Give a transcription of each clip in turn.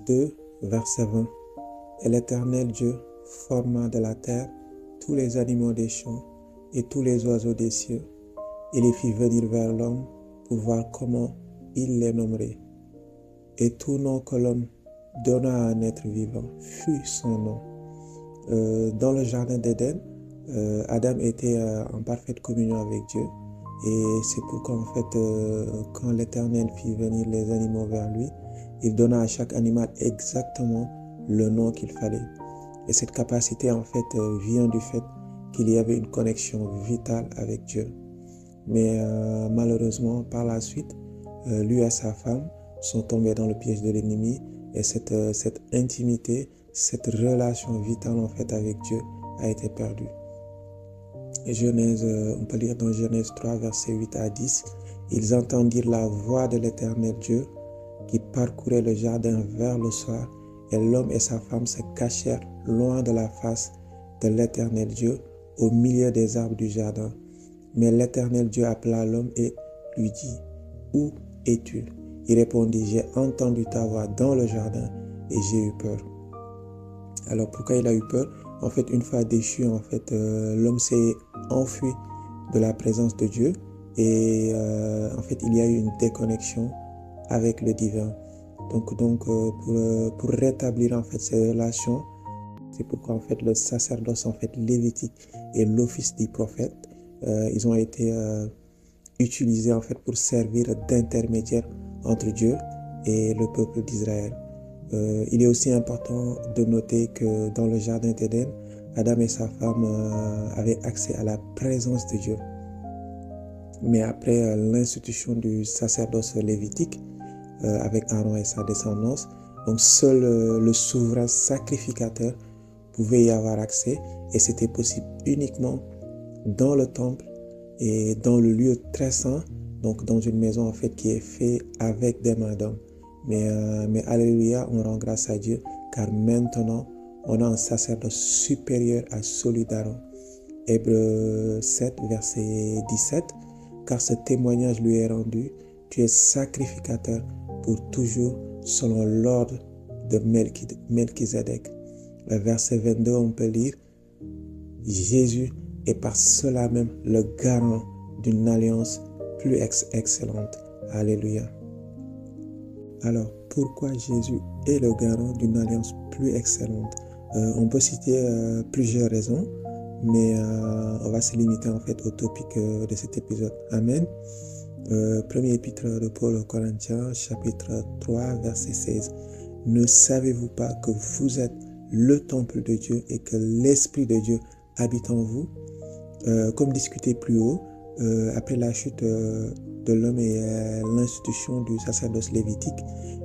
2, verset 20. Et l'Éternel Dieu forma de la terre tous les animaux des champs et tous les oiseaux des cieux. Il les fit venir vers l'homme pour voir comment il les nommerait. Et tout nom que l'homme donna à un être vivant fut son nom. Dans le jardin d'Éden, Adam était en parfaite communion avec Dieu. Et c'est pourquoi en fait, quand l'Éternel fit venir les animaux vers lui, il donna à chaque animal exactement le nom qu'il fallait. Et cette capacité en fait vient du fait qu'il y avait une connexion vitale avec Dieu. Mais malheureusement, par la suite, lui et sa femme sont tombés dans le piège de l'ennemi et cette intimité, cette relation vitale en fait avec Dieu a été perdue. Et Genèse, on peut lire dans Genèse 3, versets 8 à 10, ils entendirent la voix de l'Éternel Dieu qui parcourait le jardin vers le soir, et l'homme et sa femme se cachèrent loin de la face de l'Éternel Dieu au milieu des arbres du jardin. Mais l'Éternel Dieu appela l'homme et lui dit, « Où es-tu » Il répondit, « J'ai entendu ta voix dans le jardin et j'ai eu peur. » Alors pourquoi il a eu peur? En fait, une fois déchu, en fait, l'homme s'est enfui de la présence de Dieu et en fait, il y a eu une déconnexion avec le divin. Donc pour rétablir en fait ces relations, c'est pourquoi en fait le sacerdoce en fait lévitique et l'office du prophète, ils ont été utilisés en fait pour servir d'intermédiaire entre Dieu et le peuple d'Israël. Il est aussi important de noter que dans le jardin d'Éden, Adam et sa femme avaient accès à la présence de Dieu. Mais après l'institution du sacerdoce lévitique, avec Aaron et sa descendance, donc seul le souverain sacrificateur pouvait y avoir accès et c'était possible uniquement dans le temple et dans le lieu très saint, donc dans une maison en fait qui est faite avec des mains d'hommes. Mais alléluia, on rend grâce à Dieu car maintenant on a un sacerdoce supérieur à celui d'Aaron. Hébreux 7, verset 17, car ce témoignage lui est rendu, tu es sacrificateur pour toujours selon l'ordre de Melchizedek. Le verset 22, on peut lire, Jésus est par cela même le garant d'une alliance plus excellente. Alléluia. Alors, pourquoi Jésus est le garant d'une alliance plus excellente? On peut citer plusieurs raisons, mais on va se limiter en fait au topic de cet épisode. Amen. Premier épître de Paul aux Corinthiens, chapitre 3, verset 16. Ne savez-vous pas que vous êtes le temple de Dieu et que l'Esprit de Dieu habite en vous? Comme discuté plus haut, après la chute de l'homme et l'institution du sacerdoce lévitique,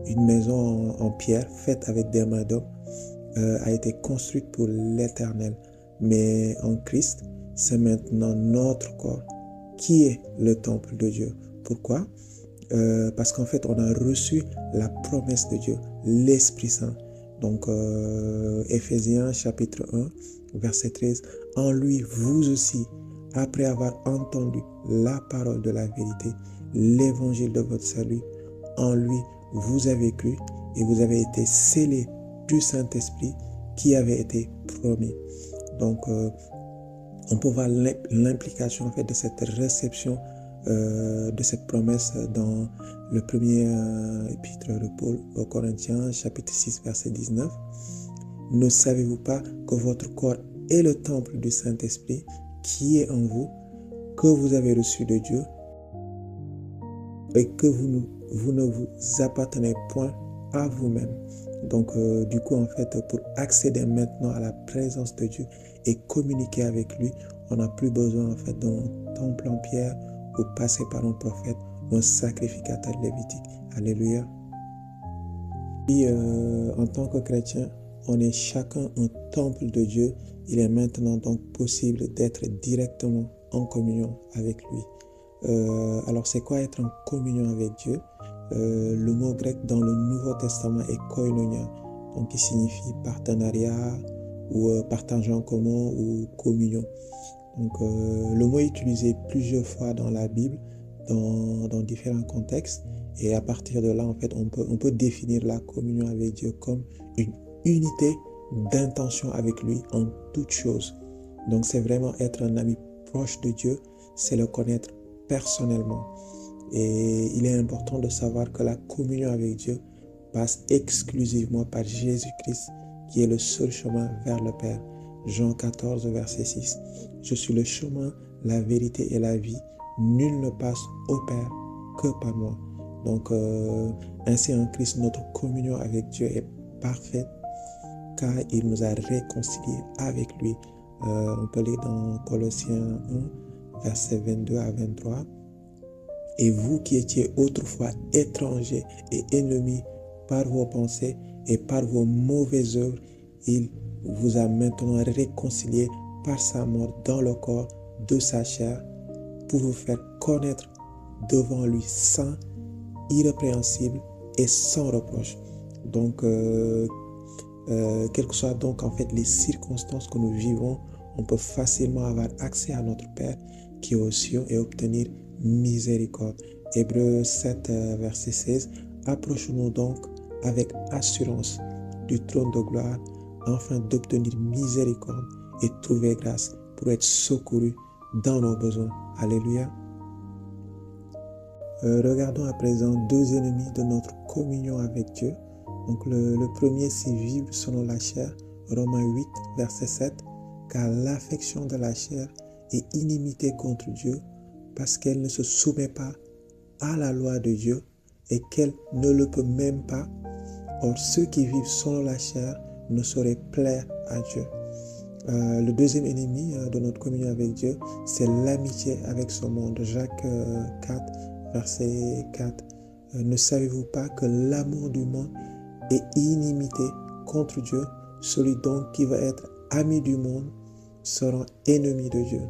une maison en pierre faite avec des mains d'hommes a été construite pour l'Éternel. Mais en Christ, c'est maintenant notre corps qui est le temple de Dieu. Pourquoi? Parce qu'en fait, on a reçu la promesse de Dieu, l'Esprit Saint. Donc, Éphésiens chapitre 1, verset 13. En lui, vous aussi, après avoir entendu la parole de la vérité, l'évangile de votre salut, en lui, vous avez cru et vous avez été scellés du Saint-Esprit qui avait été promis. Donc, on peut voir l'implication en fait de cette réception de cette promesse dans le premier épître de Paul aux Corinthiens, chapitre 6, verset 19. Ne savez-vous pas que votre corps est le temple du Saint-Esprit qui est en vous, que vous avez reçu de Dieu et que vous ne vous appartenez point à vous-même. Donc, du coup, en fait, pour accéder maintenant à la présence de Dieu et communiquer avec lui, on n'a plus besoin, en fait, d'un temple en pierre ou passer par un prophète ou un sacrificateur lévitique. Alléluia. Et en tant que chrétien, on est chacun un temple de Dieu. Il est maintenant donc possible d'être directement en communion avec lui. Alors, c'est quoi être en communion avec Dieu? Le mot grec dans le Nouveau Testament est koinonia, donc qui signifie partenariat ou partage en commun ou communion. Donc le mot est utilisé plusieurs fois dans la Bible, dans différents contextes, Et à partir de là, en fait, on peut définir la communion avec Dieu comme une unité d'intention avec lui en toutes choses. Donc, c'est vraiment être un ami proche de Dieu, c'est le connaître personnellement. Et il est important de savoir que la communion avec Dieu passe exclusivement par Jésus-Christ, qui est le seul chemin vers le Père. Jean 14, verset 6. Je suis le chemin, la vérité et la vie. Nul ne passe au Père que par moi. Donc, ainsi en Christ, notre communion avec Dieu est parfaite, car il nous a réconciliés avec lui. On peut lire dans Colossiens 1, versets 22 à 23. Et vous qui étiez autrefois étrangers et ennemis par vos pensées et par vos mauvaises œuvres, il vous a maintenant réconciliés par sa mort dans le corps de sa chair pour vous faire connaître devant lui saint, irrépréhensible et sans reproche. Donc, quelles que soient donc en fait les circonstances que nous vivons, on peut facilement avoir accès à notre Père qui est aux cieux et obtenir miséricorde. Hébreux 7, verset 16. Approchons-nous donc avec assurance du trône de gloire, afin d'obtenir miséricorde et trouver grâce pour être secourus dans nos besoins. Alléluia. Regardons à présent deux ennemis de notre communion avec Dieu. Donc le premier, c'est vivre selon la chair. Romains 8, verset 7. Car l'affection de la chair est inimité contre Dieu, parce qu'elle ne se soumet pas à la loi de Dieu et qu'elle ne le peut même pas. Or, ceux qui vivent selon la chair ne sauraient plaire à Dieu. Le deuxième ennemi de notre communion avec Dieu, c'est l'amitié avec ce monde. Jacques 4, verset 4. Ne savez-vous pas que l'amour du monde est inimité contre Dieu? Celui donc qui va être ami du monde sera ennemi de Dieu.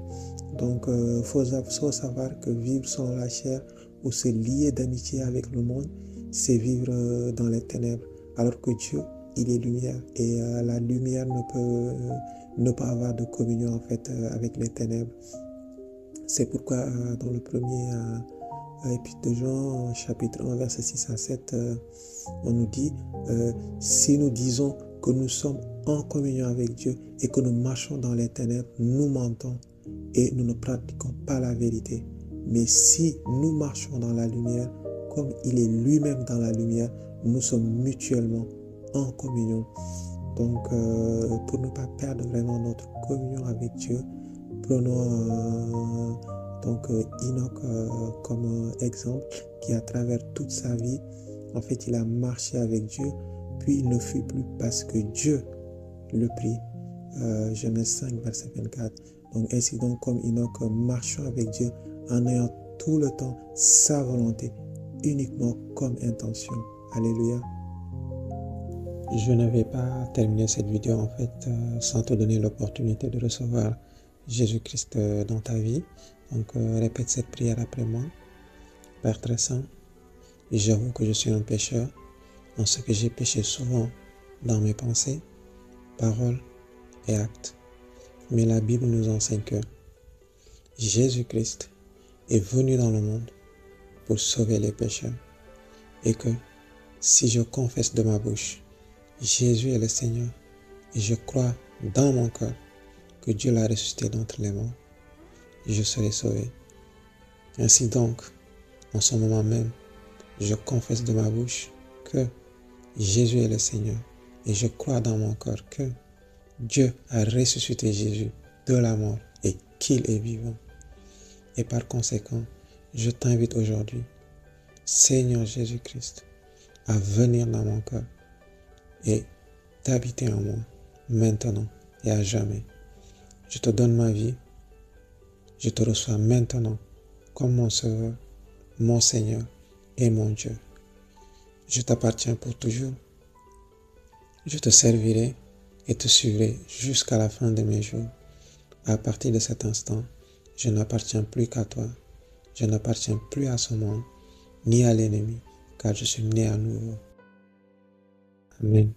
Donc, faut savoir que vivre selon la chair ou se lier d'amitié avec le monde, c'est vivre dans les ténèbres. Alors que Dieu, il est lumière et la lumière ne peut avoir de communion en fait avec les ténèbres. C'est pourquoi dans le premier épître de Jean, chapitre 1, verset 6 à 7, on nous dit si nous disons que nous sommes en communion avec Dieu et que nous marchons dans les ténèbres, nous mentons et nous ne pratiquons pas la vérité. Mais si nous marchons dans la lumière, comme il est lui-même dans la lumière, nous sommes mutuellement en communion. Donc, pour ne pas perdre vraiment notre communion avec Dieu, prenons donc Enoch comme exemple, qui à travers toute sa vie, en fait, il a marché avec Dieu, puis il ne fut plus parce que Dieu le prit. Genèse 5, verset 24. Donc, ainsi donc, comme Enoch, marchant avec Dieu en ayant tout le temps sa volonté, uniquement comme intention. Alléluia. Je ne vais pas terminer cette vidéo en fait sans te donner l'opportunité de recevoir Jésus-Christ dans ta vie. Donc répète cette prière après moi. Père très saint, j'avoue que je suis un pécheur, en ce que j'ai péché souvent dans mes pensées, paroles et actes. Mais la Bible nous enseigne que Jésus-Christ est venu dans le monde pour sauver les pécheurs et que si je confesse de ma bouche Jésus est le Seigneur et je crois dans mon cœur que Dieu l'a ressuscité d'entre les morts, je serai sauvé. Ainsi donc, en ce moment même, je confesse de ma bouche que Jésus est le Seigneur et je crois dans mon cœur que Dieu a ressuscité Jésus de la mort et qu'il est vivant. Et par conséquent, je t'invite aujourd'hui, Seigneur Jésus-Christ, à venir dans mon cœur et d'habiter en moi, maintenant et à jamais. Je te donne ma vie, je te reçois maintenant comme mon Sauveur, mon Seigneur et mon Dieu. Je t'appartiens pour toujours. Je te servirai et te suivrai jusqu'à la fin de mes jours. À partir de cet instant, je n'appartiens plus qu'à toi. Je n'appartiens plus à ce monde, ni à l'ennemi, car je suis né à nouveau. Amen.